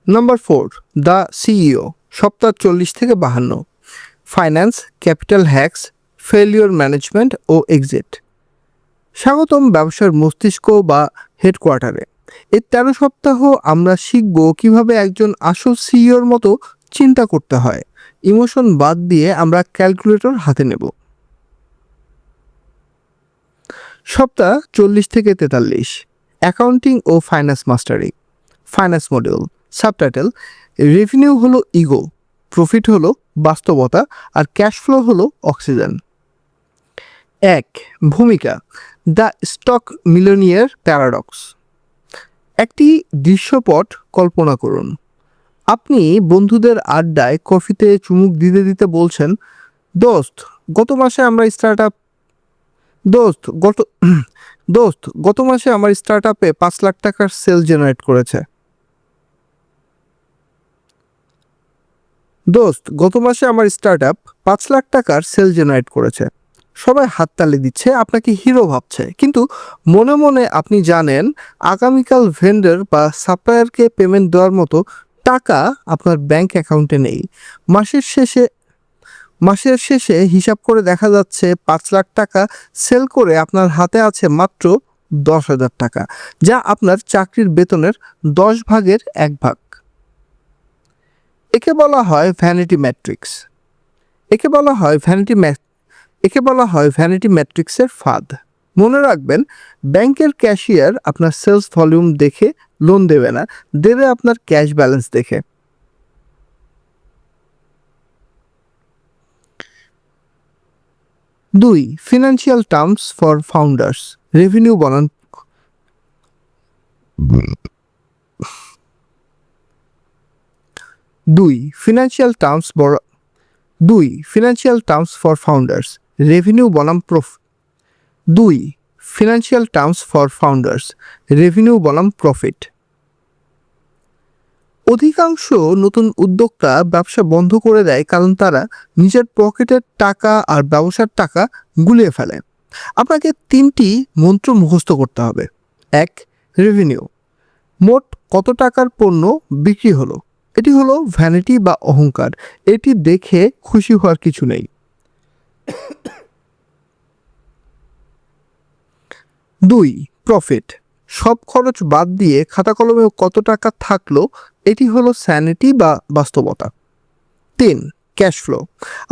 Number 4, the CEO, সপ্তাহ 40 থেকে 52, finance, capital hacks, failure management ও এক্সিট। স্বাগতম ব্যবসার মস্তিষ্ক বা হেডকোয়ার্টারে। এই 13 সপ্তাহ আমরা শিখব কিভাবে একজন আসল সিইওর মতো চিন্তা করতে হয়। ইমোশন বাদ দিয়ে আমরা ক্যালকুলেটর হাতে নেব। সপ্তাহ 40 থেকে 43, অ্যাকাউন্টিং ও finance mastery, finance module. Subtitle: revenue হলো ইগো, প্রফিট হলো বাস্তবতা, আর ক্যাশ ফ্লো হলো অক্সিজেন। 1. ভূমিকা: দ্য স্টক মিলিয়নিয়ার প্যারাডক্স। একটি দৃশ্যপট কল্পনা করুন। আপনি বন্ধুদের আড্ডায় কফিতে চুমুক দিতে দিতে বলছেন, দোস্ত গত মাসে আমরা স্টার্টআপ গত মাসে আমার স্টার্টআপে 5 লাখ টাকার সেল জেনারেট করেছে। গত মাসে আমার স্টার্টআপ 5 লাখ টাকার সেল জেনারেট করেছে। সবাই হাততালি দিচ্ছে, আপনাকে হিরো ভাবছে, কিন্তু মনে মনে আপনি জানেন আগামীকাল ভেন্ডর বা সাপ্লায়ারকে পেমেন্ট দেওয়ার মতো টাকা আপনার ব্যাংক অ্যাকাউন্টে নেই। মাসের শেষে হিসাব করে দেখা যাচ্ছে 5 লাখ টাকা সেল করে আপনার হাতে আছে মাত্র 10,000 টাকা, যা আপনার চাকরির বেতনের 10 ভাগের 1 ভাগ। একে বলা হয় ভ্যানিটি ম্যাট্রিক্স। একে বলা হয় ভ্যানিটি ম্যাট্রিক্সের ফাঁদ। মনে রাখবেন, ব্যাংকের ক্যাশিয়ার আপনার সেলস ভলিউম দেখে লোন দেবে না, দেবে আপনার ক্যাশ ব্যালেন্স দেখে। 2. Financial terms for founders, revenue বনাম 2. Financial terms for founders, revenue বনাম profit. 2. Financial terms for founders, revenue বনাম প্রফিট। অধিকাংশ নতুন উদ্যোক্তা ব্যবসা বন্ধ করে দেয় কারণ তারা নিজের পকেটের টাকা আর ব্যবসার টাকা গুলিয়ে ফেলে। আপনাকে 3টি মন্ত্র মুখস্থ করতে হবে। 1. রেভিনিউ: মোট কত টাকার পণ্য বিক্রি হলো। এটি হলো ভ্যানিটি বা অহংকার, এটি দেখে খুশি হওয়ার কিছু নেই। 2. প্রফিট: সব খরচ বাদ দিয়ে খাতা কলমে কত টাকা থাকলো, এটি হলো স্যানিটি বা বাস্তবতা। 3. ক্যাশ ফ্লো: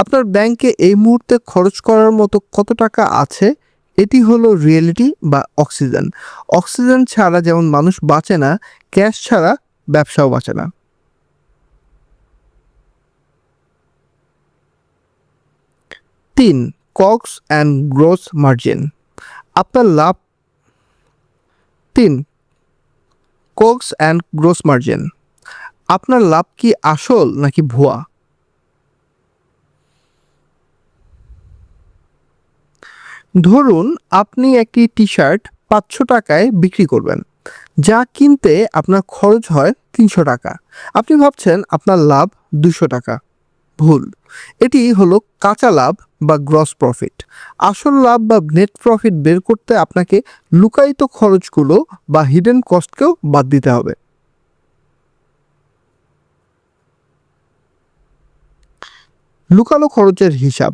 আপনার ব্যাংকে এই মুহূর্তে খরচ করার মতো কত টাকা আছে, এটি হলো রিয়েলিটি বা অক্সিজেন। অক্সিজেন ছাড়া যেমন মানুষ বাঁচে না, ক্যাশ ছাড়া ব্যবসাও বাঁচে না। 3. কগস অ্যান্ড গ্রোস মার্জিন, আপনার লাভ। 3. কোক্স অ্যান্ড গ্রোস মার্জিন, আপনার লাভ কি আসল নাকি ভুয়া? ধরুন আপনি একটি টি শার্ট 500 টাকায় বিক্রি করবেন, যা কিনতে আপনার খরচ হয় 300 টাকা। আপনি ভাবছেন আপনার লাভ 200 টাকা। ভুল, এটি হলো কাঁচা লাভ বা গ্রস প্রফিট। আসল লাভ বা নেট প্রফিট বের করতে আপনাকে লুকায়িত খরচগুলো বা হিডেন কস্টকেও বাদ দিতে হবে। লুকানো খরচের হিসাব,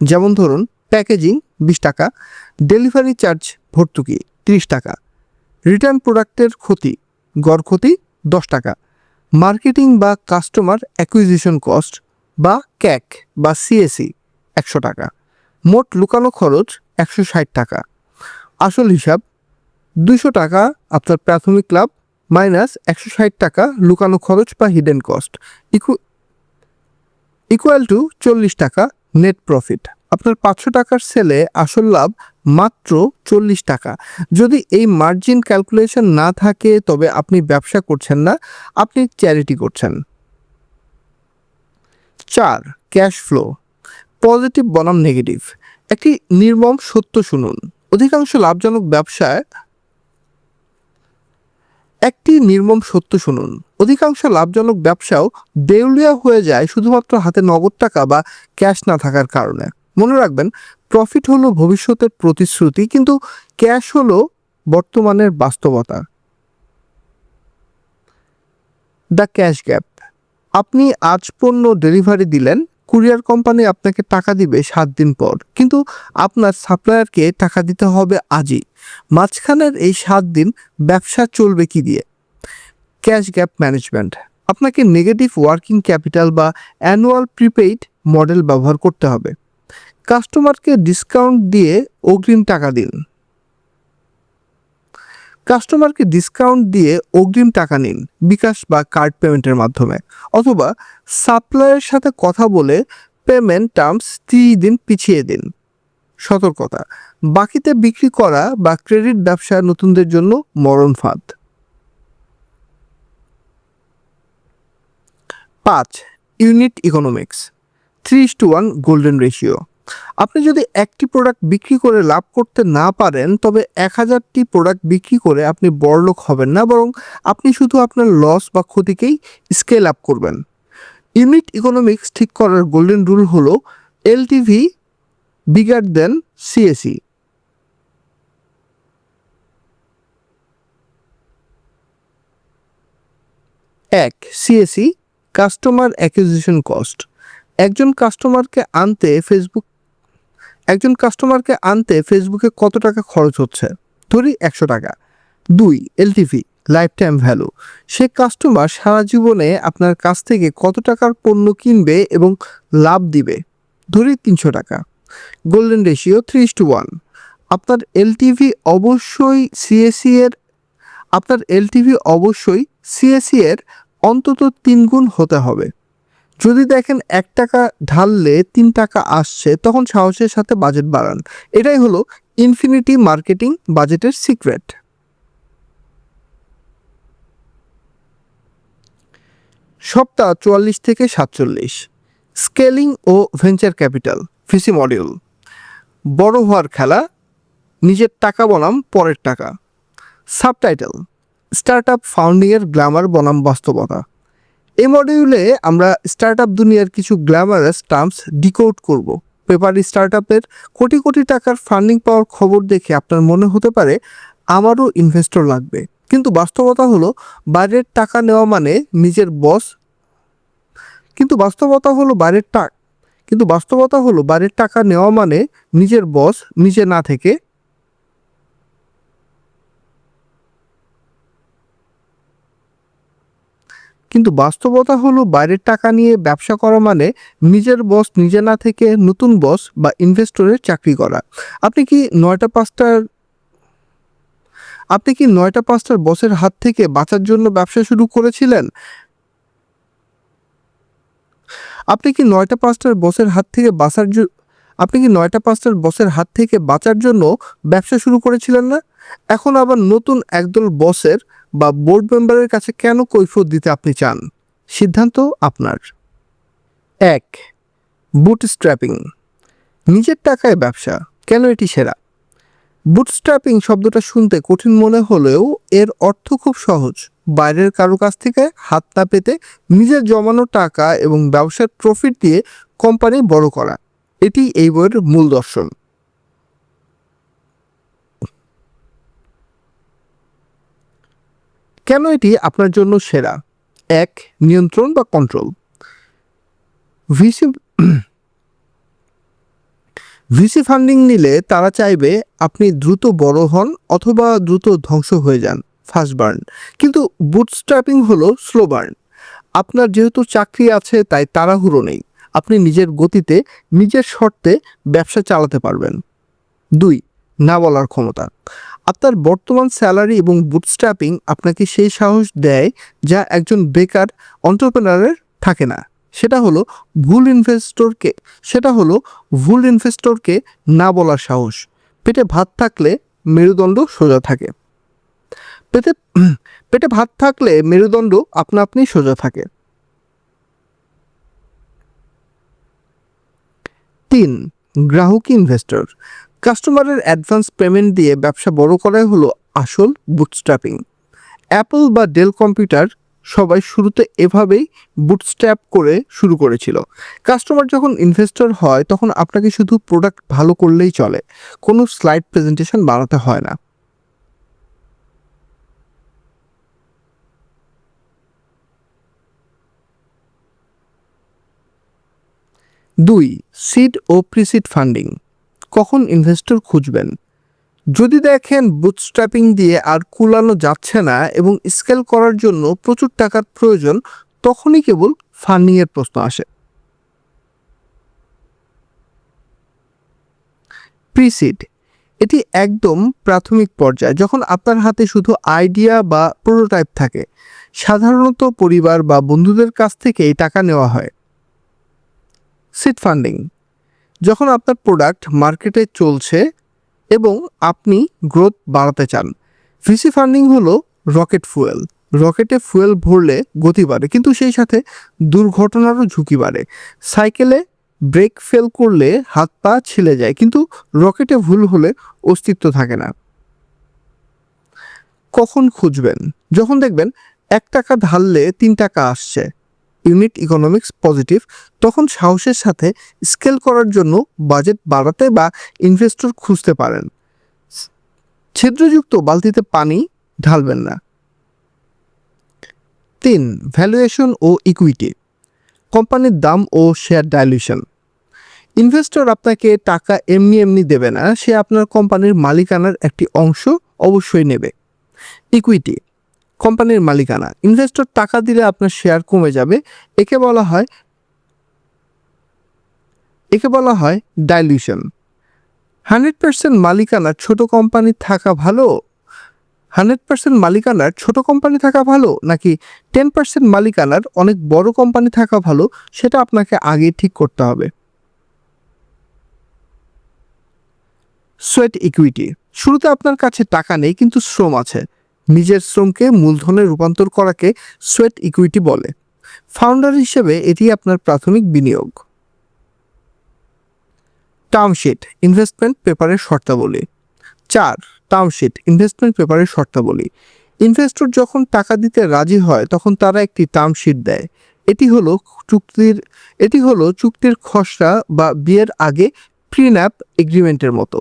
যেমন ধরুন প্যাকেজিং 20 টাকা, ডেলিভারি চার্জ ভর্তুকি 30 টাকা, রিটার্ন প্রোডাক্টের ক্ষতি গড় ক্ষতি 10 টাকা, মার্কেটিং বা কাস্টমার অ্যাকুইজিশন কস্ট বা ক্যাক বা সিএসি 100 টাকা। মোট লুকানো খরচ 160 টাকা। আসল হিসাব 200 টাকা আপনার প্রাথমিক লাভ মাইনাস 160 টাকা লুকানো খরচ বা হিডেন কস্ট ইকুয়াল টু 40 টাকা নেট প্রফিট। আপনার 500 টাকার সেলে আসল লাভ মাত্র 40 টাকা। যদি এই মার্জিন ক্যালকুলেশন না থাকে তবে আপনি ব্যবসা করছেন না, আপনি চ্যারিটি করছেন। 4. ক্যাশ ফ্লো, পজিটিভ বনাম নেগেটিভ। একটি নির্মম সত্য শুনুন, অধিকাংশ লাভজনক ব্যবসাও দেউলিয়া হয়ে যায় শুধুমাত্র হাতে নগদ টাকা বা ক্যাশ না থাকার কারণে। মনে রাখবেন, প্রফিট হলো ভবিষ্যতের প্রতিশ্রুতি, কিন্তু ক্যাশ হলো বর্তমানের বাস্তবতা। দ্য ক্যাশ গ্যাপ, আপনি আজ পণ্য ডেলিভারি দিলেন, কুরিয়ার কোম্পানি আপনাকে টাকা দিবে 7 দিন পর, কিন্তু আপনার সাপ্লায়ারকে টাকা দিতে হবে আজই। মাঝখানের এই 7 দিন ব্যবসা চলবে কি দিয়ে? ক্যাশ গ্যাপ ম্যানেজমেন্ট, আপনাকে নেগেটিভ ওয়ার্কিং ক্যাপিটাল বা অ্যানুয়াল প্রিপেইড মডেল ব্যবহার করতে হবে। কাস্টমারকে ডিসকাউন্ট দিয়ে অগ্রিম টাকা দিন। কাস্টমারকে ডিসকাউন্ট দিয়ে অগ্রিম টাকা নিন বিকাশ বা কার্ড পেমেন্টের মাধ্যমে, অথবা সাপ্লায়ারের সাথে কথা বলে পেমেন্ট টার্মস 30 দিন পিছিয়ে দিন। সতর্কতা, বাকিতে বিক্রি করা বা ক্রেডিট ব্যবসা নতুনদের জন্য মরণ ফাঁদ। 5. Unit economics, 3:1 golden ratio. আপনি যদি একটি প্রোডাক্ট বিক্রি করে লাভ করতে না পারেন, তবে 1000টি প্রোডাক্ট বিক্রি করে আপনি বড়লোক হবেন না, বরং আপনি শুধু আপনার লস বা ক্ষতিকেই স্কেল আপ করবেন। ইউনিট ইকোনমিক্স ঠিক করার গোল্ডেন রুল হলো LTV bigger than CAC. 1. CAC, customer acquisition cost. একজন কাস্টমারকে আনতে ফেসবুকে কত টাকা খরচ হচ্ছে? ধরি 100 টাকা। 2. এলটিভি, লাইফ টাইম ভ্যালু, সে কাস্টমার সারা জীবনে আপনার কাছ থেকে কত টাকার পণ্য কিনবে এবং লাভ দিবে? ধরি 300 টাকা। গোল্ডেন রেশিও 3:1, আপনার এলটিভি অবশ্যই সিএসি এর অন্তত 3 গুণ হতে হবে। যদি দেখেন 1 টাকা ঢাললে 3 টাকা আসছে, তখন সাহসের সাথে বাজেট বাড়ান। এটাই হলো ইনফিনিটি মার্কেটিং বাজেটের সিক্রেট। সপ্তাহ 44 থেকে 47, স্কেলিং ও ভেঞ্চার ক্যাপিটাল, ভিসি মডিউল। বড় হওয়ার খেলা, নিজের টাকা বনাম পরের টাকা। সাবটাইটেল, স্টার্টআপ ফাউন্ডিংয়ের গ্ল্যামার বনাম বাস্তবতা। এই মডিউলে আমরা স্টার্টআপ দুনিয়ার কিছু গ্ল্যামারাস টার্মস ডিকোড করব। পেপারি স্টার্টআপের কোটি কোটি টাকার ফান্ডিং পাওয়ার খবর দেখে আপনার মনে হতে পারে আমারও ইনভেস্টর লাগবে, কিন্তু বাস্তবতা হলো বাইরের টাকা নেওয়া মানে নিজের বস কিন্তু বাস্তবতা হলো বাইরের টাকা নেওয়া মানে নিজের বস নিজে না থেকে কিন্তু বাস্তবতা হলো বাইরের টাকা নিয়ে ব্যবসা করা মানে নিজের বস নিজে না থেকে নতুন বস বা ইনভেস্টরের চাকরি করা। আপনি কি 9টা 5টার বসের হাত থেকে বাঁচার জন্য ব্যবসা শুরু করেছিলেন? আপনি কি 9টা 5টার বসের হাত থেকে বাঁচার জন্য ব্যবসা শুরু করেছিলেন না? এখন আবার নতুন একদল বসের বা বোর্ড মেম্বারের কাছে কেন কৈফিয়ত দিতে আপনি চান? সিদ্ধান্ত আপনার। 1. বুটস্ট্র্যাপিং, নিজের টাকায় ব্যবসা। কেন এটি সেরা? বুটস্ট্র্যাপিং শব্দটা শুনতে কঠিন মনে হলেও এর অর্থ খুব সহজ। বাইরের কারো কাছ থেকে হাত না পেতে নিজের জমানো টাকা এবং ব্যবসার প্রফিট দিয়ে কোম্পানি বড় করা। এটি এই বইয়ের মূল দর্শন। কেন এটি আপনার জন্য সেরা? 1. নিয়ন্ত্রণ বা কন্ট্রোল। ভিসি ফান্ডিং নিলে তারা চাইবে আপনি দ্রুত বড় হন অথবা দ্রুত ধ্বংস হয়ে যান, ফাস্ট বার্ন। কিন্তু বুটস্ট্র্যাপিং হলো স্লো বার্ন। আপনার যেহেতু চাকরি আছে তাই তাড়াহুড়ো নেই, আপনি নিজের গতিতে নিজের শর্তে ব্যবসা চালাতে পারবেন। 2. না বলার ক্ষমতা, আপনার বর্তমান স্যালারি এবং বুটস্ট্র্যাপিং আপনাকে সেই সাহস দেয় যা একজন বেকার এন্টারপ্রেনারের থাকে না। সেটা হলো ভুল ইনভেস্টরকে না বলার সাহস। পেটে ভাত থাকলে মেরুদণ্ড সোজা থাকে। পেটে ভাত থাকলে মেরুদণ্ড আপনা আপনি সোজা থাকে। 3. গ্রাহক ইনভেস্টর, কাস্টমারের অ্যাডভান্স পেমেন্ট দিয়ে ব্যবসা বড় করাই হলো আসল বুটস্ট্র্যাপিং। অ্যাপল বা ডেল কম্পিউটার সবাই শুরুতে এভাবেই বুটস্ট্র্যাপ করে শুরু করেছিল। কাস্টমার যখন ইনভেস্টর হয় তখন আপনাকে শুধু প্রোডাক্ট ভালো করলেই চলে, কোনো স্লাইড প্রেজেন্টেশন বানাতে হয় না। 2. সিড ও প্রিসিড ফান্ডিং। কখন ইনভেস্টর খুঁজবেন? যদি দেখেন বুটস্ট্র্যাপিং দিয়ে আর কুলানো যাচ্ছে না এবং স্কেল করার জন্য প্রচুর টাকার প্রয়োজন, তখনই কেবল ফান্ডিংয়ের প্রশ্ন আসে। প্রিসিড, এটি একদম প্রাথমিক পর্যায়ে, যখন আপনার হাতে শুধু আইডিয়া বা প্রোটোটাইপ থাকে। সাধারণত পরিবার বা বন্ধুদের কাছ থেকেই টাকা নেওয়া হয়। সিড ফান্ডিং, যখন আপনার প্রোডাক্ট মার্কেটে চলছে এবং আপনি গ্রোথ বাড়াতে চান। ভিসি ফান্ডিং হলো রকেট ফুয়েল। রকেটে ফুয়েল ভরলে গতি বাড়ে, কিন্তু সেই সাথে দুর্ঘটনারও ঝুঁকি বাড়ে। সাইকেলে ব্রেক ফেল করলে হাত পা ছিলে যায়, কিন্তু রকেটে ভুল হলে অস্তিত্ব থাকে না। কখন খুঁজবেন? যখন দেখবেন 1 টাকা ঢাললে 3 টাকা আসছে, ইউনিট ইকোনমিক্স পজিটিভ, তখন সাহসের সাথে স্কেল করার জন্য বাজেট বাড়াতে বা ইনভেস্টর খুঁজতে পারেন। ছিদ্রযুক্ত বালতিতে পানি ঢালবেন না। 3. ভ্যালুয়েশন ও ইকুইটি। কোম্পানির দাম ও শেয়ার ডাইলিউশন। ইনভেস্টর আপনাকে টাকা এমনি এমনি দেবে না, সে আপনার কোম্পানির মালিকানার একটি অংশ অবশ্যই নেবে। ইকুইটি, কোম্পানির মালিকানা। ইনভেস্টর টাকা দিলে আপনার শেয়ার কমে যাবে, একে বলা হয় ডাইলিউশন। 100% মালিকানার ছোট কোম্পানি থাকা ভালো 100% মালিকানার ছোট কোম্পানি থাকা ভালো নাকি 10% মালিকানার অনেক বড় কোম্পানি থাকা ভালো, সেটা আপনাকে আগে ঠিক করতে হবে। সোয়েট ইকুইটি, শুরুতে আপনার কাছে টাকা নেই কিন্তু শ্রম আছে। নিজের শ্রমকে মূলধনে রূপান্তর করাকে সোয়েট ইকুইটি বলে। ফাউন্ডার হিসেবে এটি আপনার প্রাথমিক বিনিয়োগ। টার্মশিট, ইনভেস্টমেন্ট পেপারের শর্তাবলী। 4. টার্মশিট, ইনভেস্টমেন্ট পেপারের শর্তাবলী। ইনভেস্টর যখন টাকা দিতে রাজি হয় তখন তারা একটি টার্মশিট দেয়। এটি হলো চুক্তির খসড়া বা বিয়ের আগে প্রিন্যাপ এগ্রিমেন্টের মতো।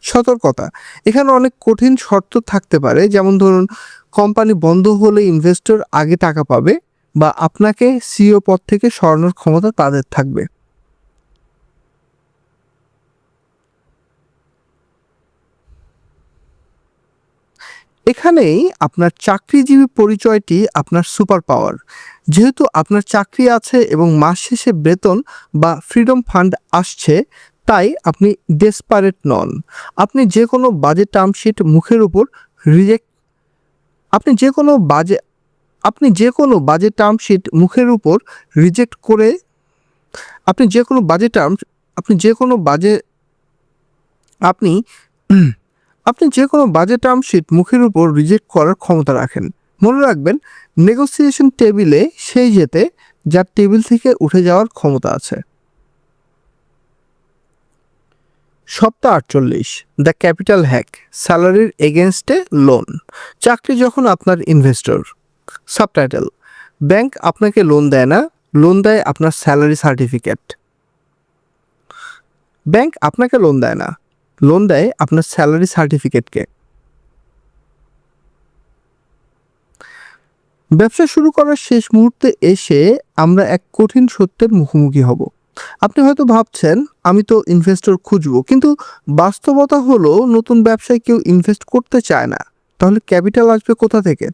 সতর্কতা, এখানে অনেক কঠিন শর্ত থাকতে পারে, যেমন ধরুন কোম্পানি বন্ধ হলে ইনভেস্টর আগে টাকা পাবে বা আপনাকে সিইও পদ থেকে সরানোর ক্ষমতা তাদের থাকবে। এখানেই আপনার চাকরিজীবী পরিচয়টি আপনার সুপার পাওয়ার। যেহেতু আপনার চাকরি আছে এবং মাস শেষে বেতন বা ফ্রিডম ফান্ড আসছে, তাই আপনি ডেসপারেট নন। আপনি যে কোনো বাজে টার্মশিট মুখের উপর রিজেক্ট আপনি যে কোনো বাজে আপনি যে কোনো বাজে টার্মশিট মুখের উপর রিজেক্ট করে আপনি যে কোনো বাজে টার্ম আপনি যে কোনো বাজে আপনি আপনি যে কোনো বাজে টার্মশিট মুখের উপর রিজেক্ট করার ক্ষমতা রাখেন। মনে রাখবেন, নেগোসিয়েশন টেবিলে সেই যেতে যার টেবিল থেকে উঠে যাওয়ার ক্ষমতা আছে। সপ্তাহ 48, দ্য ক্যাপিটাল হ্যাক, স্যালারির এগেনস্টে লোন। চাকরি যখন আপনার ইনভেস্টর। সাবটাইটেল, ব্যাংক আপনাকে লোন দেয় না, লোন দেয় আপনার স্যালারি সার্টিফিকেট। ব্যাংক আপনাকে লোন দেয় না, লোন দেয় আপনার স্যালারি সার্টিফিকেটকে। ব্যবসা শুরু করার শেষ মুহূর্তে এসে আমরা এক কঠিন সত্যের মুখোমুখি হব। আপনি হয়তো ভাবছেন আমি তো ইনভেস্টর খুঁজবো, কিন্তু বাস্তবতা হলো নতুন ব্যবসায় কেউ ইনভেস্ট করতে চায় না। তাহলে ক্যাপিটাল আসবে কোথা থেকে?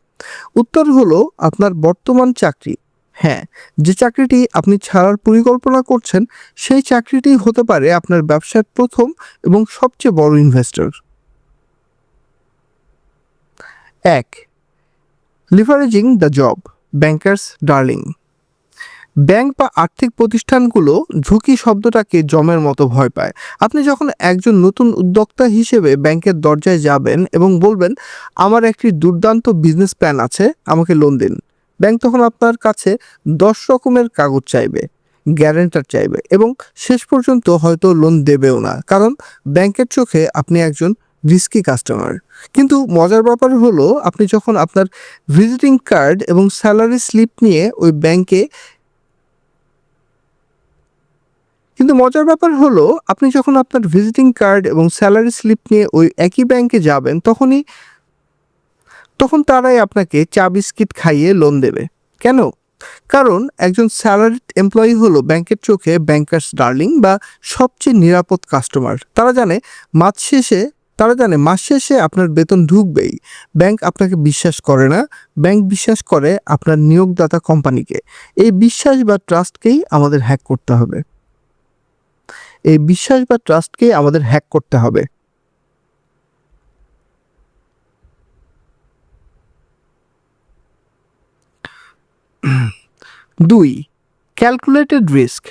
উত্তর হলো আপনার বর্তমান চাকরি। হ্যাঁ, যে চাকরিটি আপনি ছাড়ার পরিকল্পনা করছেন, সেই চাকরিটি হতে পারে আপনার ব্যবসার প্রথম এবং সবচেয়ে বড় investor. 1. Leveraging the job, bankers darling. Bank বা আর্থিক প্রতিষ্ঠানগুলো ঝুঁকি শব্দটাকে জমের মতো ভয় পায়। আপনি যখন একজন নতুন উদ্যোক্তা হিসেবে ব্যাংকের দরজায় যাবেন এবং বলবেন আমার একটি দুর্দান্ত বিজনেস প্ল্যান আছে, আমাকে লোন দিন, ব্যাংক তখন আপনার কাছে 10 রকমের কাগজ চাইবে, গ্যারান্টার চাইবে এবং শেষ পর্যন্ত হয়তো লোন দেবেও না, কারণ ব্যাংকের চোখে আপনি একজন রিস্কি কাস্টমার। কিন্তু মজার ব্যাপার হলো আপনি যখন আপনার ভিজিটিং কার্ড এবং স্যালারি স্লিপ নিয়ে ওই ব্যাংকে কিন্তু মজার ব্যাপার হলো আপনি যখন আপনার ভিজিটিং কার্ড এবং স্যালারি স্লিপ নিয়ে ওই একই ব্যাংকে যাবেন, তখন তারাই আপনাকে চা বিস্কিট খাইয়ে লোন দেবে। কেন? কারণ একজন স্যালারিড এমপ্লয়ি হলো ব্যাংকের চোখে ব্যাংকার্স ডার্লিং বা সবচেয়ে নিরাপদ কাস্টমার। তারা জানে মাস শেষে আপনার বেতন ঢুকবেই। ব্যাংক আপনাকে বিশ্বাস করে না, ব্যাংক বিশ্বাস করে আপনার নিয়োগদাতা কোম্পানিকে। এই বিশ্বাস বা ট্রাস্টকেই আমাদের হ্যাক করতে হবে। এই বিশ্বাস বা ট্রাস্টকেই আমাদের হ্যাক করতে হবে। 2. Calculated risk.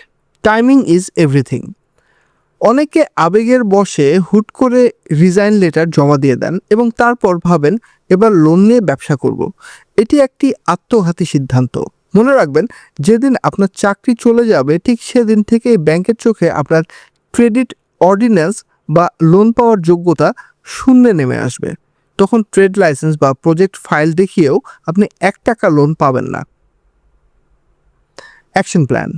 Timing is everything. অনেকে আবেগের বশে হুট করে রিজাইন লেটার জমা দিয়ে দেন এবং তারপর ভাবেন এবার লোন নিয়ে ব্যবসা করব। এটি একটি আত্মঘাতী সিদ্ধান্ত। মনে রাখবেন, যেদিন আপনার চাকরি চলে যাবে ঠিক সেদিন থেকেই ব্যাংকের চোখে আপনার ক্রেডিট অর্ডিন্যান্স বা লোন পাওয়ার যোগ্যতা শূন্যে নেমে আসবে। তখন ট্রেড লাইসেন্স বা প্রজেক্ট ফাইল দেখিয়েও আপনি 1 টাকা লোন পাবেন না। Action plan.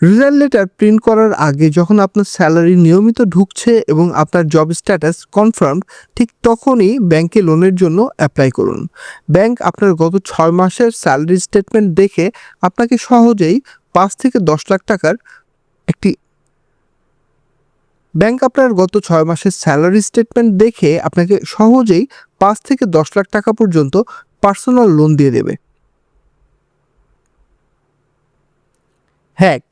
Resign letter print করার আগে যখন আপনার স্যালারি নিয়মিত ঢুকছে এবং আপনার জব স্ট্যাটাস কনফার্মড, ঠিক তখনই ব্যাংকে লোনের জন্য অ্যাপ্লাই করুন। ব্যাংক আপনার গত 6 মাসের স্যালারি স্টেটমেন্ট দেখে আপনাকে সহজেই 5 থেকে 10 লাখ টাকার একটি ব্যাংক আপনার গত 6 মাসের স্যালারি স্টেটমেন্ট দেখে আপনাকে সহজেই 5 থেকে 10 লাখ টাকা পর্যন্ত পার্সোনাল লোন দিয়ে দেবে। হ্যাক।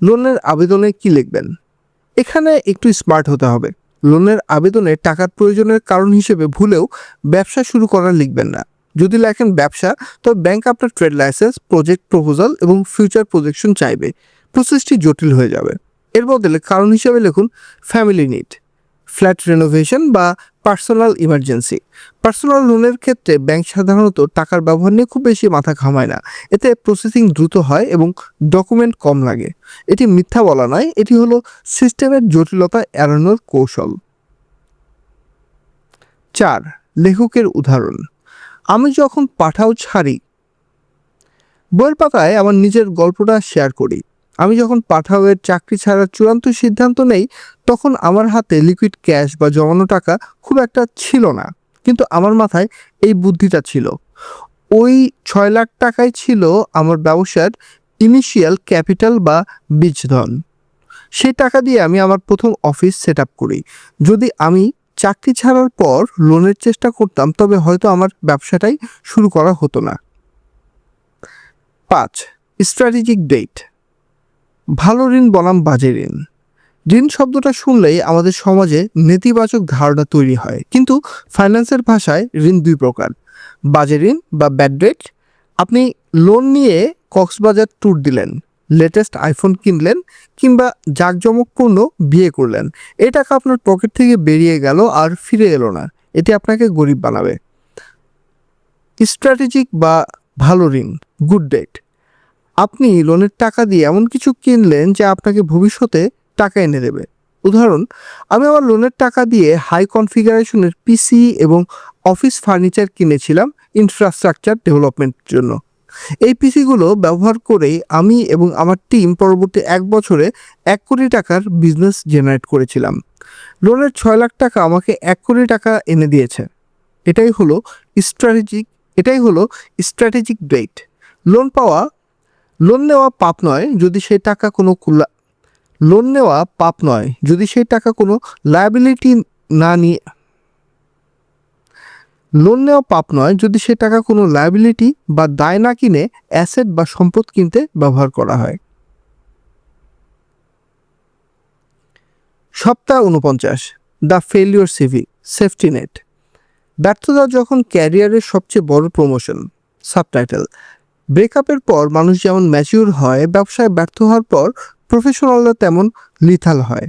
লোনের আবেদনে কি লিখবেন? এখানে একটু স্মার্ট হতে হবে। লোনের আবেদনে টাকার প্রয়োজনের কারণ হিসেবে ভুলেও ব্যবসা শুরু করা লিখবেন না। যদি লেখেন ব্যবসা, তবে ব্যাংক আপনার ট্রেড লাইসেন্স, প্রজেক্ট প্রপোজাল এবং ফিউচার প্রজেকশন চাইবে। প্রসেসটি জটিল হয়ে যাবে। এর বদলে কারণ হিসেবে লিখুন ফ্যামিলি নিড, ফ্ল্যাট রেনোভেশন বা পার্সোনাল ইমার্জেন্সি। পার্সোনাল লোনের ক্ষেত্রে ব্যাংক সাধারণত টাকার ব্যবহার নিয়ে খুব বেশি মাথা ঘামায় না। এতে প্রসেসিং দ্রুত হয় এবং ডকুমেন্ট কম লাগে। এটি মিথ্যা বলা নয়, এটি হলো সিস্টেমের জটিলতা এড়ানোর কৌশল। 4. লেখকের উদাহরণ। আমি যখন পাঠাও ছাড়ি, বইয়ের পাতায় আমার নিজের গল্পটা শেয়ার করি। আমি যখন পাঠাওয়ের চাকরি ছাড়ার চূড়ান্ত সিদ্ধান্ত নেই, তখন আমার হাতে লিকুইড ক্যাশ বা জমানো টাকা খুব একটা ছিল না, কিন্তু আমার মাথায় এই বুদ্ধিটা ছিল। ওই 6 লাখ টাকাই ছিল আমার ব্যবসার ইনিশিয়াল ক্যাপিটাল বা বীজধন। সেই টাকা দিয়ে আমি আমার প্রথম অফিস সেট আপ করি। যদি আমি চাকরি ছাড়ার পর লোনের চেষ্টা করতাম, তবে হয়তো আমার ব্যবসাটাই শুরু করা হতো না। 5. Strategic debt. ভালো ঋণ বনাম বাজে ঋণ। ঋণ শব্দটা শুনলেই আমাদের সমাজে নেতিবাচক ধারণা তৈরি হয়, কিন্তু ফাইন্যান্সের ভাষায় ঋণ 2 প্রকার। বাজে ঋণ বা ব্যাড ডেট। আপনি লোন নিয়ে কক্সবাজার ট্যুর দিলেন, লেটেস্ট আইফোন কিনলেন কিংবা জাঁকজমকপূর্ণ বিয়ে করলেন। এই টাকা আপনার পকেট থেকে বেরিয়ে গেল আর ফিরে এলো না। এটি আপনাকে গরিব বানাবে। স্ট্র্যাটেজিক বা ভালো ঋণ, গুড ডেট। আপনি লোনের টাকা দিয়ে এমন কিছু কিনলেন যা আপনাকে ভবিষ্যতে টাকা এনে দেবে। উদাহরণ, আমি আমার লোনের টাকা দিয়ে হাই কনফিগারেশনের পিসি এবং অফিস ফার্নিচার কিনেছিলাম ইনফ্রাস্ট্রাকচার ডেভেলপমেন্টের জন্য। এই পিসিগুলো ব্যবহার করেই আমি এবং আমার টিম পরবর্তী 1 বছরে 1 কোটি টাকার বিজনেস জেনারেট করেছিলাম। লোনের 6 লাখ টাকা আমাকে 1 কোটি টাকা এনে দিয়েছে। এটাই হলো স্ট্র্যাটেজিক ডেট। লোন নেওয়া পাপ নয় যদি সেই টাকা কোনো লায়াবিলিটি বা দায় না কিনে অ্যাসেট বা সম্পদ কিনতে ব্যবহার করা হয়। সপ্তাহ 49, দ্য ফেলিওর সেফটি নেট। ব্যর্থতা যখন ক্যারিয়ারের সবচেয়ে বড় প্রমোশন। সাবটাইটেল। ব্রেকআপের পর মানুষ যেমন ম্যাচিউর হয়, ব্যবসায় ব্যর্থ হওয়ার পর প্রফেশনালরা তেমন লিথাল হয়।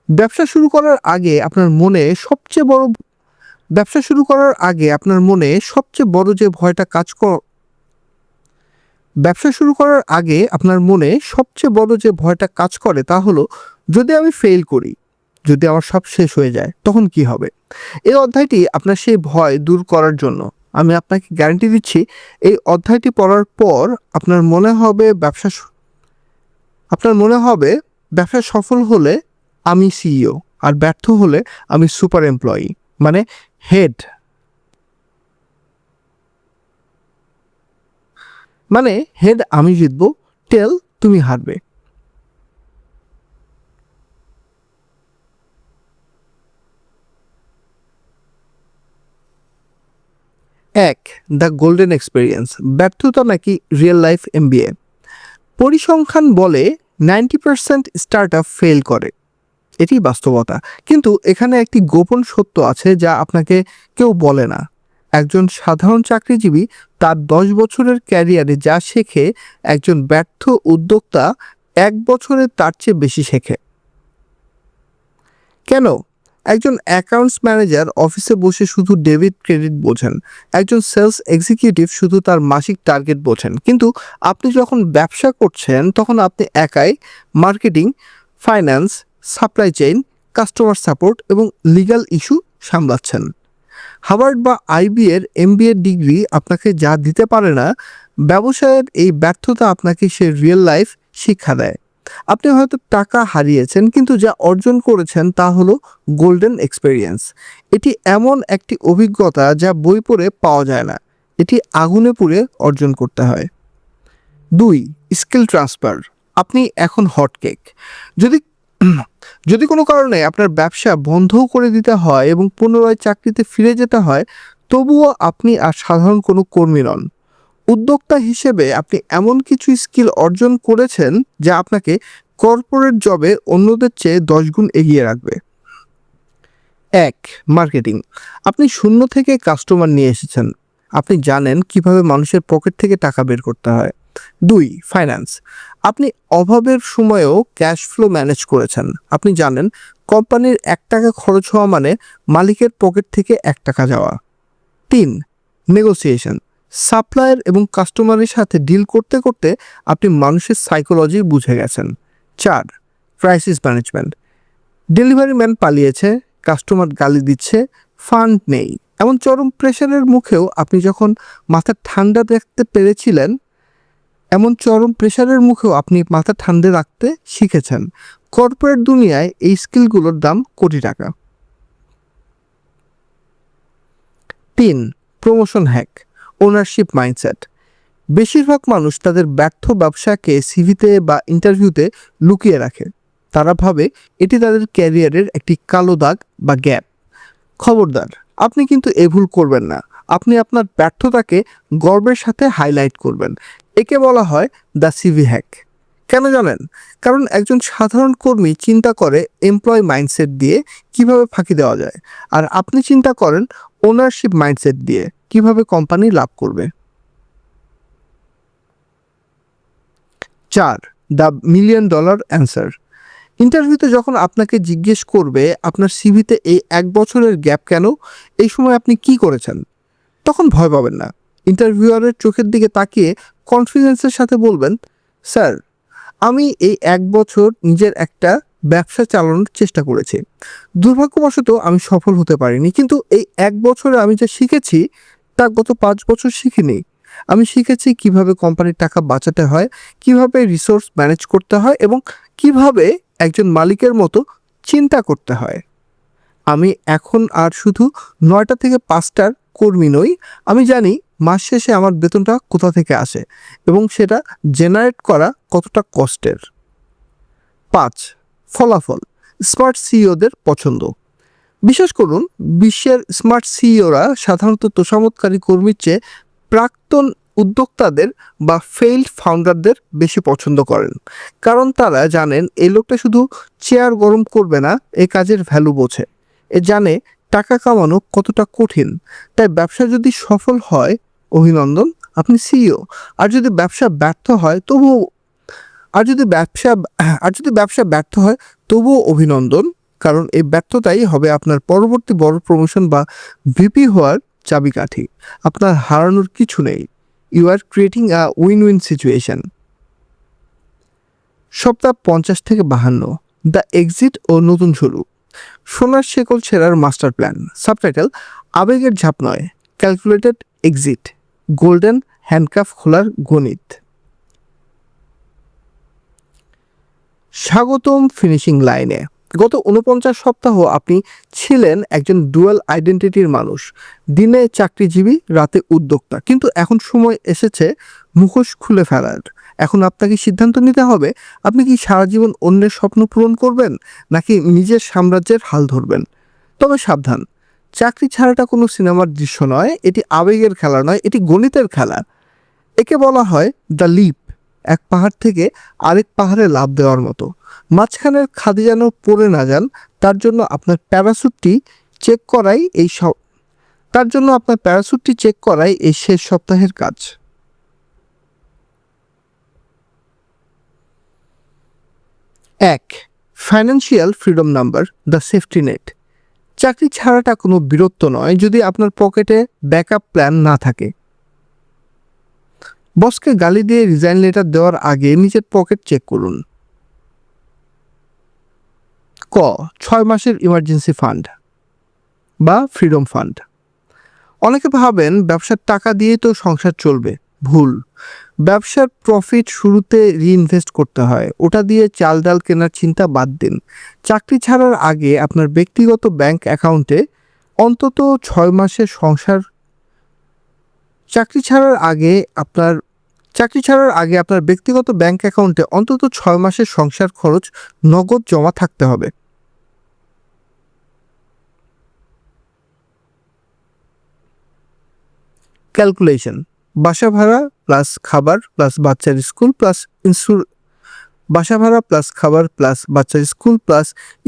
ব্যবসা শুরু করার আগে আপনার মনে সবচেয়ে বড় যে ভয়টা কাজ করে তা হলো, যদি আমি ফেল করি, যদি আমার সব শেষ হয়ে যায়, তখন কি হবে? এই অধ্যায়টি আপনার সেই ভয় দূর করার জন্য। আমি আপনাকে গ্যারান্টি দিচ্ছি, এই অধ্যায়টি পড়ার পর আপনার মনে হবে ব্যবসা সফল হলে আমি সিইও, আর ব্যর্থ হলে আমি সুপার এমপ্লয়ি, মানে হেড। মানে হেড আমি জিতবো, টেল তুমি হারবে। এক, দ্য গোল্ডেন এক্সপেরিয়েন্স, ব্যর্থতা নাকি রিয়েল লাইফ এমবিএ। পরিসংখ্যান বলে 90% স্টার্ট আপ ফেল করে, এটি বাস্তবতা। কিন্তু এখানে একটি গোপন সত্য আছে যা আপনাকে কেউ বলে না। একজন সাধারণ চাকরিজীবী তার 10 বছরের ক্যারিয়ারে যা শেখে, একজন ব্যর্থ উদ্যোক্তা 1 বছরে তার চেয়ে বেশি শেখে। কেন? একজন অ্যাকাউন্টস ম্যানেজার অফিসে বসে শুধু ডেবিট ক্রেডিট বোঝেন, একজন সেলস এক্সিকিউটিভ শুধু তার মাসিক টার্গেট বোঝেন। কিন্তু আপনি যখন ব্যবসা করছেন তখন আপনি একাই marketing, finance, supply chain, customer support এবং লিগ্যাল ইস্যু সামলাচ্ছেন। হার্ভার্ড বা আইবি এর এমবিএ ডিগ্রি আপনাকে যা দিতে পারে না, ব্যবসায়ের এই ব্যর্থতা আপনাকে সে রিয়েল লাইফ শিক্ষা দেয়। আপনি হয়তো টাকা হারিয়েছেন, কিন্তু যা অর্জন করেছেন তা হলো গোল্ডেন এক্সপেরিয়েন্স। এটি এমন একটি অভিজ্ঞতা যা বই পড়ে পাওয়া যায় না, এটি আগুনে পুড়ে অর্জন করতে হয়। 2, স্কিল ট্রান্সফার, আপনি এখন হটকেক। যদি যদি কোনো কারণে আপনার ব্যবসা বন্ধও করে দিতে হয় এবং পুনরায় চাকরিতে ফিরে যেতে হয়, তবুও আপনি আর সাধারণ কোনো কর্মী নন। উদ্যোক্তা হিসেবে আপনি এমন কিছু স্কিল অর্জন করেছেন যা আপনাকে কর্পোরেট জবে অন্যদের চেয়ে 10 গুণ এগিয়ে রাখবে। 1, মার্কেটিং, আপনি শূন্য থেকে কাস্টমার নিয়ে এসেছেন, আপনি জানেন কিভাবে মানুষের পকেট থেকে টাকা বের করতে হয়। 2, ফাইন্যান্স, আপনি অভাবের সময়েও ক্যাশ ফ্লো ম্যানেজ করেছেন, আপনি জানেন কোম্পানির 1 টাকা খরচ হওয়া মানে মালিকের পকেট থেকে 1 টাকা যাওয়া। 3, নেগোসিয়েশন, সাপ্লায়ার এবং কাস্টমারের সাথে ডিল করতে করতে আপনি মানুষের সাইকোলজি বুঝে গেছেন। 4, ক্রাইসিস ম্যানেজমেন্ট, ডেলিভারি ম্যান পালিয়েছে, কাস্টমার গালি দিচ্ছে, ফান্ড নেই, এমন চরম প্রেশারের মুখেও আপনি যখন মাথা ঠান্ডা রাখতে পেরেছিলেন, এমন চরম প্রেশারের মুখেও আপনি মাথা ঠান্ডা রাখতে শিখেছেন। কর্পোরেট দুনিয়ায় এই স্কিলগুলোর দাম কোটি টাকা। 3, প্রমোশন হ্যাক, ওনারশিপ মাইন্ডসেট, বেশিরভাগ মানুষ তাদের ব্যর্থ ব্যবসাকে সিভিতে বা ইন্টারভিউতে লুকিয়ে রাখে। তারা ভাবে এটি তাদের ক্যারিয়ারের একটি কালো দাগ বা গ্যাপ। খবরদার, আপনি কিন্তু এ ভুল করবেন না। আপনি আপনার ব্যর্থতাকে গর্বের সাথে হাইলাইট করবেন। একে বলা হয় দ্য সিভি হ্যাক। কেন জানেন? কারণ একজন সাধারণ কর্মী চিন্তা করে এমপ্লয় মাইন্ডসেট দিয়ে কিভাবে ফাঁকি দেওয়া যায়, আর আপনি চিন্তা করেন ওনারশিপ মাইন্ডসেট দিয়ে কিভাবে কোম্পানি লাভ করবে। 4, দ্য $1,000,000 অ্যান্সার, ইন্টারভিউতে যখন আপনাকে জিজ্ঞেস করবে আপনার সিভিতে এই 1 বছরের গ্যাপ কেন, এই সময় আপনি কি করেছেন, তখন ভয় পাবেন না। ইন্টারভিউয়ারের চোখের দিকে তাকিয়ে কনফিডেন্সের সাথে বলবেন, স্যার, আমি এই 1 বছর নিজের একটা ব্যবসা চালানোর চেষ্টা করেছি। দুর্ভাগ্যবশত আমি সফল হতে পারিনি, কিন্তু এই 1 বছরে আমি যা শিখেছি তা গত 5 বছর শিখিনি। আমি শিখেছি কিভাবে কোম্পানির টাকা বাঁচাতে হয়, কিভাবে রিসোর্স ম্যানেজ করতে হয় এবং কিভাবে একজন মালিকের মতো চিন্তা করতে হয়। আমি এখন আর শুধু 9টা থেকে 5টার কর্মী নই। আমি জানি মাস শেষে আমার বেতনটা কোথা থেকে আসে এবং সেটা জেনারেট করা কতটা কষ্টের। 5, ফলাফল, স্মার্ট সিইওদের পছন্দ। বিশ্বাস করুন, বিশ্বের স্মার্ট সিইওরা সাধারণত তোষামোদকারী কর্মীর চেয়ে প্রাক্তন উদ্যোক্তাদের বা ফেইল্ড ফাউন্ডারদের বেশি পছন্দ করেন। কারণ তারা জানেন এই লোকটা শুধু চেয়ার গরম করবে না, এই কাজের ভ্যালু বোঝে। এ জানে টাকা কামানো কতটা কঠিন। তাই ব্যবসা যদি সফল হয়, অভিনন্দন, আপনি সিইও। আর যদি ব্যবসা ব্যর্থ হয় তবুও আর যদি ব্যবসা আর যদি ব্যবসা ব্যর্থ হয় তবুও অভিনন্দন, কারণ এই ব্যর্থতাই হবে আপনার পরবর্তী বড় প্রমোশন বা ভিপি হওয়ার চাবিকাঠি। আপনার হারানোর কিছু নেই। You are creating a win win situation. সপ্তাহ 50 থেকে 52, দ্য এক্সিট ও নতুন শুরু, সোনার শেকল ছেঁড়ার মাস্টার প্ল্যান। সাবটাইটেল, আবেগের ঝাঁপ নয়, ক্যালকুলেটেড এক্সিট, গোল্ডেন হ্যান্ডকাফ খোলার গণিত। স্বাগতম ফিনিশিং লাইনে। গত ৪৯ সপ্তাহ আপনি ছিলেন একজন ডুয়াল আইডেন্টিটির মানুষ, দিনে চাকরিজীবী, রাতে উদ্যোক্তা। কিন্তু এখন সময় এসেছে মুখোশ খুলে ফেলার। এখন আপনাকে সিদ্ধান্ত নিতে হবে, আপনি কি সারা জীবন অন্যের স্বপ্ন পূরণ করবেন নাকি নিজের সাম্রাজ্যের হাল ধরবেন। তবে সাবধান, চাকরি ছাড়াটা কোনো সিনেমার দৃশ্য নয়, এটি আবেগের খেলা নয়, এটি গণিতের খেলা। একে বলা হয় দ্য লিপ, এক পাহাড় থেকে আরেক পাহাড়ে লাফ দেওয়ার মতো। মাঝখানের খাদে যেন পড়ে না যান, তার জন্য আপনার প্যারাসুটটি চেক করাই এই শেষ সপ্তাহের কাজ। ১. Financial freedom number, the safety net. চাকরি ছাড়াটা কোনো বীরত্ব নয় যদি আপনার পকেটে ব্যাকআপ প্ল্যান না থাকে। বসকে গালি দিয়ে রিজাইন লেটার দেওয়ার আগে নিজের পকেট চেক করুন। ক. ৬ মাসের ইমার্জেন্সি ফান্ড বা ফ্রিডম ফান্ড। অনেকে ভাবেন ব্যবসার টাকা দিয়ে তো সংসার চলবে। ভুল। ব্যবসার প্রফিট শুরুতে রিইনভেস্ট করতে হয়, ওটা দিয়ে চাল ডাল কেনার চিন্তা বাদ দিন। চাকরি ছাড়ার আগে আপনার ব্যক্তিগত ব্যাংক অ্যাকাউন্টে অন্তত ৬ মাসের সংসার চাকরি ছাড়ার আগে আপনার ব্যক্তিগত ব্যাংক অ্যাকাউন্টে অন্তত ৬ মাসের সংসার খরচ নগদ জমা থাকতে হবে। ক্যালকুলেশন: বাসা ভাড়া প্লাস খাবার প্লাস বাচ্চার school plus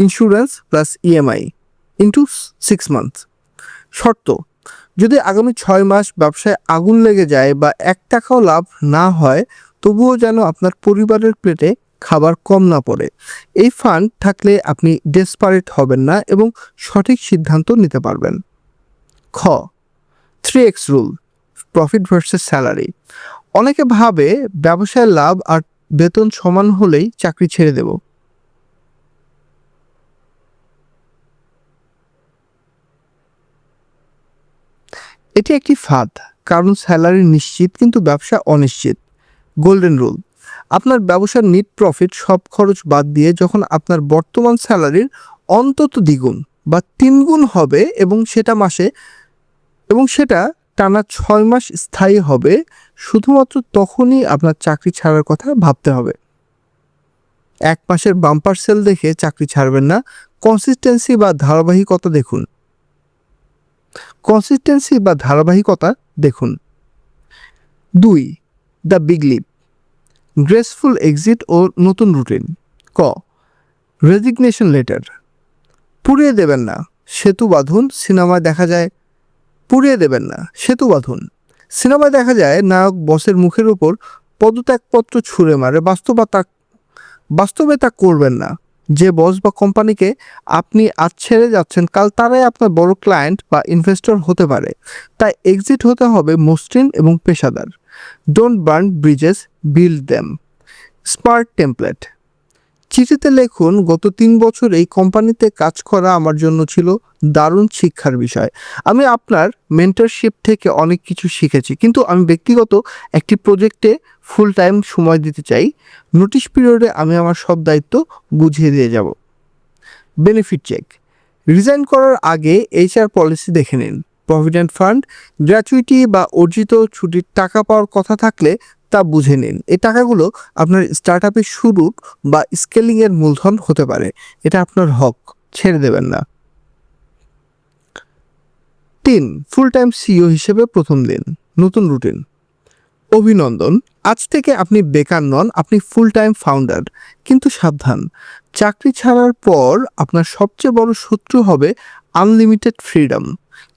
insurance plus EMI into 6 month. শর্ত: যদি আগামী 6 মাস ব্যবসায় আগুন লেগে যায় বা 1 টাকাও লাভ না হয়, তবুও যেন আপনার পরিবারের প্লেটে খাবার কম না পড়ে। এই ফান্ড থাকলে আপনি ডেসপারেট হবেন না এবং সঠিক সিদ্ধান্ত নিতে পারবেন। খ. 3x rule, profit versus salary. অনেকে ভাবে ব্যবসায় লাভ আর বেতন সমান হলেই চাকরি ছেড়ে দেব। এটি একটি ফাঁদ, কারণ স্যালারি নিশ্চিত কিন্তু ব্যবসা অনিশ্চিত। গোল্ডেন রুল: আপনার ব্যবসার নেট প্রফিট সব খরচ বাদ দিয়ে যখন আপনার বর্তমান স্যালারির অন্তত দ্বিগুণ বা 3 গুণ হবে এবং সেটা টানা 6 মাস স্থায়ী হবে, শুধুমাত্র তখনই আপনার চাকরি ছাড়ার কথা ভাবতে হবে। 1 মাসের বাম্পার সেল দেখে চাকরি ছাড়বেন না, কনসিস্টেন্সি বা ধারাবাহিকতা দেখুন। 2. The big leap, graceful exit ও নতুন রুটিন। ক. Resignation letter. পুড়িয়ে দেবেন না, সেতু বাঁধুন। সিনেমায় দেখা যায় নায়ক বসের মুখের উপর পদত্যাগপত্র ছুঁড়ে মারে। বাস্তবে তা করবেন না। যে বস বা কোম্পানিকে আপনি আজ ছেড়ে যাচ্ছেন, কাল তারাই আপনার বড় ক্লায়েন্ট বা ইনভেস্টর হতে পারে। তাই এক্সিট হতে হবে মসৃণ এবং পেশাদার। Don't burn Bridges, build them. Smart template. চিঠিতে লিখুন, গত 3 বছর এই কোম্পানিতে কাজ করা আমার জন্য ছিল দারুণ শিক্ষার বিষয়। আমি আপনার মেন্টরশিপ থেকে অনেক কিছু শিখেছি, কিন্তু আমি ব্যক্তিগত একটি প্রজেক্টে ফুল টাইম সময় দিতে চাই। নোটিশ পিরিয়ডে আমি আমার সব দায়িত্ব বুঝিয়ে দিয়ে যাব। Benefit check. রিজাইন করার আগে এইচআর পলিসি দেখে নিন। প্রভিডেন্ট ফান্ড, গ্র্যাচুইটি বা অর্জিত ছুটির টাকা পাওয়ার কথা থাকলে তা বুঝে নিন। এই টাকাগুলো আপনার স্টার্টআপের শুরু বা স্কেলিংয়ের মূলধন হতে পারে। এটা আপনার হক, ছেড়ে দেবেন না। 3. ফুল টাইম সিইও হিসেবে প্রথম দিন, নতুন রুটিন। অভিনন্দন, আজ থেকে আপনি বেকার নন, আপনি ফুল টাইম ফাউন্ডার। কিন্তু সাবধান, চাকরি ছাড়ার পর আপনার সবচেয়ে বড় শত্রু হবে আনলিমিটেড ফ্রিডম।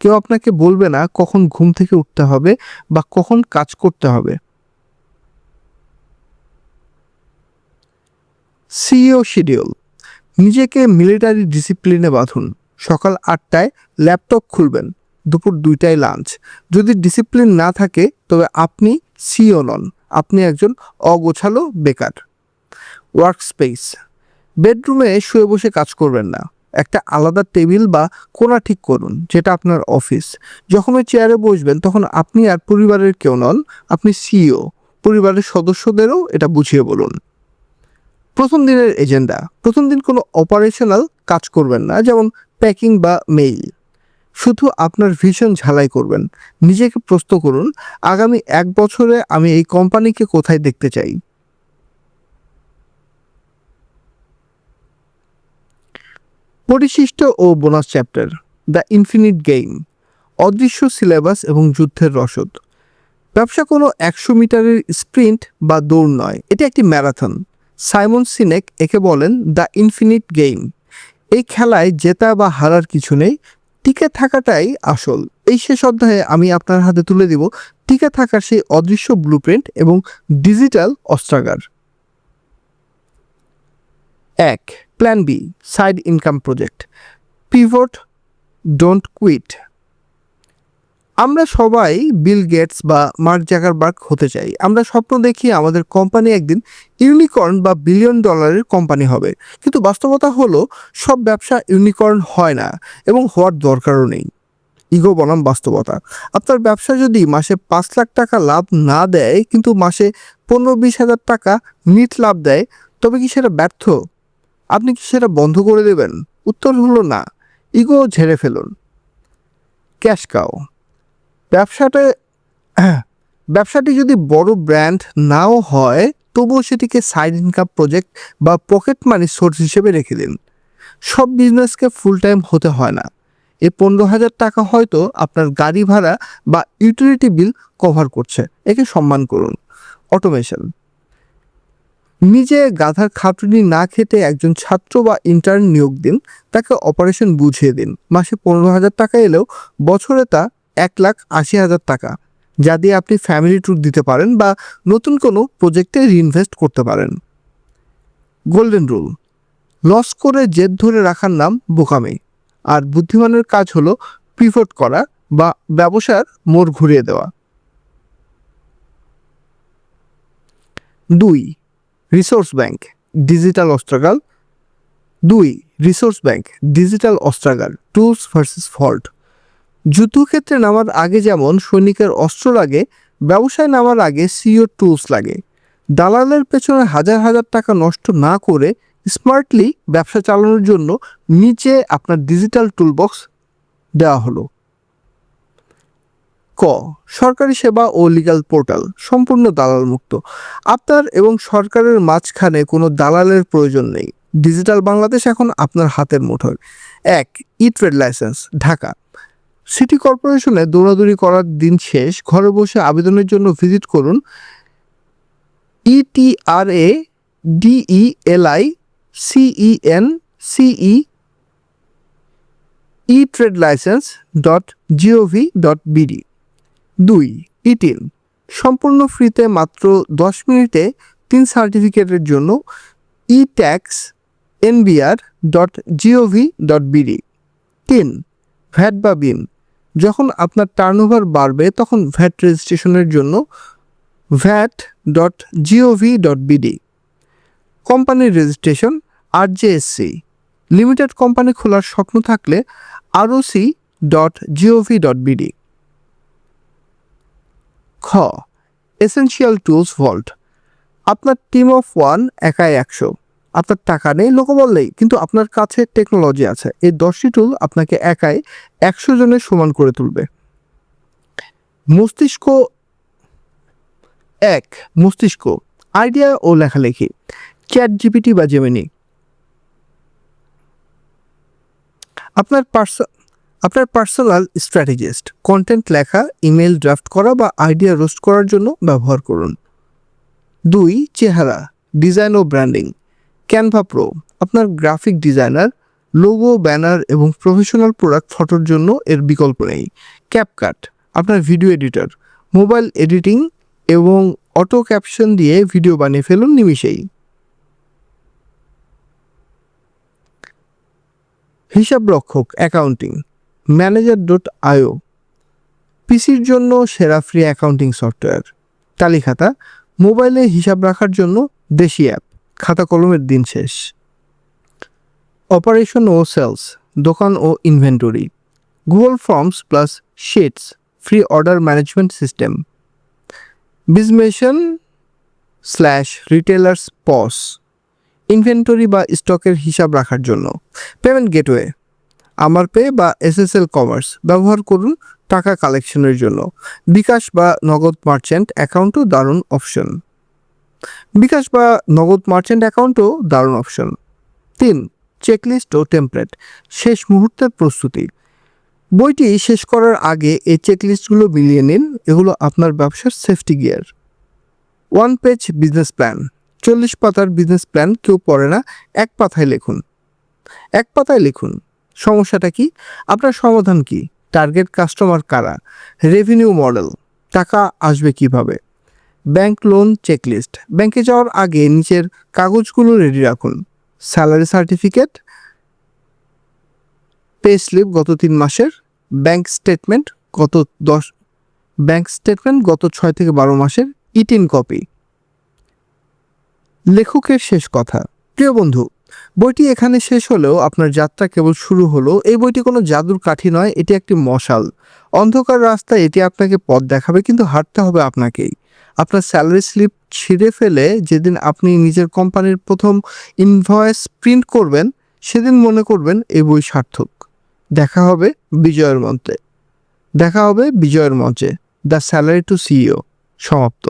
কেউ আপনাকে বলবে না কখন ঘুম থেকে উঠতে হবে বা কখন কাজ করতে হবে। CEO schedule. নিজেকে মিলিটারি ডিসিপ্লিনে বাঁধুন। সকাল 8টায় ল্যাপটপ খুলবেন, দুপুর 2টায় লাঞ্চ। যদি ডিসিপ্লিন না থাকে তবে আপনি সিইও নন, আপনি একজন অগোছালো বেকার। Work space. বেডরুমে শুয়ে বসে কাজ করবেন না। একটা আলাদা টেবিল বা কোণা ঠিক করুন, যেটা আপনার অফিস। যখন ওই চেয়ারে বসবেন তখন আপনি আর পরিবারের কেউ নন, আপনি সিইও। পরিবারের সদস্যদেরও এটা বুঝিয়ে বলুন। প্রথম দিনের এজেন্ডা। প্রথম দিন কোনো অপারেশনাল কাজ করবেন না, যেমন প্যাকিং বা মেইল। শুধু আপনার ভিশন ঝালাই করবেন। নিজেকে প্রশ্ন করুন, আগামী 1 বছরে আমি এই কোম্পানিকে কোথায় দেখতে চাই। পরিশিষ্ট ও bonus chapter, the infinite game, অদৃশ্য সিলেবাস এবং যুদ্ধের রসদ। ব্যবসা কোনো 100 মিটারের স্প্রিন্ট বা দৌড় নয়, এটি একটি ম্যারাথন। সাইমন সিনেক একে বলেন দ্য ইনফিনিট গেম। এই খেলায় জেতা বা হারার কিছু নেই, টিকে থাকাটাই আসল। এই শেষ অধ্যায়ে আমি আপনার হাতে তুলে দিব টিকে থাকার সেই অদৃশ্য ব্লুপ্রিন্ট এবং ডিজিটাল অস্ত্রাগার। 1. Plan B, side income project. Pivot, don't quit. আমরা সবাই বিল গেটস বা মার্ক জাকারবার্গ হতে চাই। আমরা স্বপ্ন দেখি আমাদের কোম্পানি একদিন ইউনিকর্ন বা বিলিয়ন ডলারের কোম্পানি হবে, কিন্তু বাস্তবতা হলো সব ব্যবসা ইউনিকর্ন হয় না এবং হওয়ার দরকারও নেই। ইগো বনাম বাস্তবতা। আপনার ব্যবসা যদি মাসে 5 লাখ টাকা লাভ না দেয় কিন্তু মাসে 15-20 হাজার টাকা নিট লাভ দেয়, তবে কি সেটা ব্যর্থ? আপনি কি সেটা বন্ধ করে দেবেন? উত্তর হলো না। ইগো ঝেড়ে ফেলুন। ক্যাশ কাও। ব্যবসাটা ব্যবসাটি যদি বড় ব্র্যান্ড নাও হয়, তবুও সেটিকে সাইড ইনকাম প্রজেক্ট বা পকেট মানি সোর্স হিসেবে রেখে দিন। সব বিজনেসকে ফুল টাইম হতে হয় না। এই 15,000 টাকা হয়তো আপনার গাড়ি ভাড়া বা ইউটিলিটি বিল কভার করছে, একে সম্মান করুন। অটোমেশন। নিজে গাধার খাটুনি না খেতে একজন ছাত্র বা ইন্টার্ন নিয়োগ দিন, তাকে অপারেশন বুঝিয়ে দিন। মাসে 15,000 টাকা এলেও বছরে তা 1,80,000 টাকা, যা দিয়ে আপনি ফ্যামিলি ট্যুর দিতে পারেন বা নতুন কোনো প্রজেক্টে রিইনভেস্ট করতে পারেন। গোল্ডেন রুল, লস করে জেদ ধরে রাখার নাম বোকামি, আর বুদ্ধিমানের কাজ হলো পিভট করা বা ব্যবসার মোড় ঘুরিয়ে দেওয়া। 2. রিসোর্স ব্যাংক, ডিজিটাল অস্ত্রাগার। 2. রিসোর্স ব্যাংক, ডিজিটাল অস্ত্রাগার, টুলস ভার্সেস ফল্ট। যুদ্ধক্ষেত্রে নামার আগে যেমন সৈনিকের অস্ত্র লাগে, ব্যবসায় নামার আগে সিইও টুলস লাগে। দালালের পেছনে হাজার হাজার টাকা নষ্ট না করে স্মার্টলি ব্যবসা চালানোর জন্য নিচে আপনার ডিজিটাল টুলবক্স দেওয়া হলো। ক. সরকারি সেবা ও লিগ্যাল পোর্টাল, সম্পূর্ণ দালাল মুক্ত। আপনার এবং সরকারের মাঝখানে কোনো দালালের প্রয়োজন নেই। ডিজিটাল বাংলাদেশ এখন আপনার হাতের মুঠোয়। 1. ই ট্রেড লাইসেন্স, ঢাকা। সিটি কর্পোরেশনে দৌড়াদৌড়ি করার দিন শেষ, ঘরে বসে আবেদনের জন্য ভিজিট করুন ETRADELICENCE etradelicense.gov.bd। 2. ইটিন, সম্পূর্ণ ফ্রিতে মাত্র 10 মিনিটে 3 সার্টিফিকেটের জন্য etaxnbr.gov.bd। 3. ভ্যাট বা বিন, যখন আপনার টার্নওভার বাড়বে তখন ভ্যাট রেজিস্ট্রেশনের জন্য vat.gov.bd। কোম্পানির রেজিস্ট্রেশন RJSC। লিমিটেড কোম্পানি খোলার স্বপ্ন থাকলে ROC.gov.bd। খ. এসেনশিয়াল টুলস ভল্ট, আপনার টিম অফ 1 একাই 100। আপনার টাকা নেই, লোকবল নেই, কিন্তু আপনার কাছে টেকনোলজি আছে। এই 10টি টুল আপনাকে একাই 100 জনের সমান করে তুলবে। মস্তিষ্ক 1. মস্তিষ্ক, আইডিয়া ও লেখালেখি, চ্যাট জিপিটি বা জেমিনি। আপনার পার্সোনাল স্ট্র্যাটেজিস্ট, কন্টেন্ট লেখা, ইমেল ড্রাফট করা বা আইডিয়া রোস্ট করার জন্য ব্যবহার করুন। 2. চেহারা, ডিজাইন ও ব্র্যান্ডিং, ক্যানভা প্রো, আপনার গ্রাফিক ডিজাইনার, লোগো, ব্যানার এবং প্রফেশনাল প্রোডাক্ট ফটোর জন্য এর বিকল্প নেই। ক্যাপকাট, আপনার ভিডিও এডিটর, মোবাইল এডিটিং এবং অটো ক্যাপশন দিয়ে ভিডিও বানিয়ে ফেলুন নিমিষেই। হিসাব রক্ষক, অ্যাকাউন্টিং, ম্যানেজার.io, পিসির জন্য সেরা ফ্রি অ্যাকাউন্টিং সফটওয়্যার। তালিখাতা, মোবাইলে হিসাব রাখার জন্য দেশি অ্যাপ, খাতা কলমের দিন শেষ। অপারেশন ও সেলস, দোকান ও inventory, Google forms plus sheets, free order management system. বিজমেশন /রিটেলার্স পস, ইনভেন্টরি বা স্টকের হিসাব রাখার জন্য। পেমেন্ট গেটওয়ে, আমার পে বা এসএসএল কমার্স ব্যবহার করুন টাকা কালেকশনের জন্য। বিকাশ বা নগদ মার্চেন্ট অ্যাকাউন্টও দারুণ অপশন। বিকাশ বা নগদ মার্চেন্ট অ্যাকাউন্টও দারুণ অপশন। 3. চেকলিস্ট ও টেমপ্লেট, শেষ মুহূর্তের প্রস্তুতি। বইটি শেষ করার আগে এই চেকলিস্টগুলো মিলিয়ে নিন, এগুলো আপনার ব্যবসার safety gear. 1 page business plan, 40 পাতার বিজনেস প্ল্যান কেউ পড়ে না, এক পাতায় লিখুন। এক পাতায় লিখুন সমস্যাটা কি, আপনার সমাধান কি, টার্গেট কাস্টমার কারা, রেভিনিউ মডেল, টাকা আসবে কিভাবে। ব্যাংক লোন চেকলিস্ট, ব্যাংকে যাওয়ার আগে নিচের কাগজগুলো রেডি রাখুন। স্যালারি সার্টিফিকেট, পে স্লিপ গত 3 মাসের, ব্যাংক স্টেটমেন্ট গত 6 থেকে 12 মাসের, ই3 কপি। লেখকের শেষ কথা। প্রিয় বন্ধু, বইটি এখানে শেষ হলেও আপনার যাত্রা কেবল শুরু হলো। এই বইটি কোনো জাদুর কাঠি নয়, এটি একটি মশাল। অন্ধকার রাস্তায় এটি আপনাকে পথ দেখাবে, কিন্তু হাঁটতে হবে আপনাকেই। আপনার স্যালারি স্লিপ ছিঁড়ে ফেলে যেদিন আপনি নিজের কোম্পানির প্রথম ইনভয়েস প্রিন্ট করবেন, সেদিন মনে করবেন এই বই সার্থক। দেখা হবে বিজয়ের মঞ্চে। দ্য স্যালারি টু সিইও সমাপ্ত।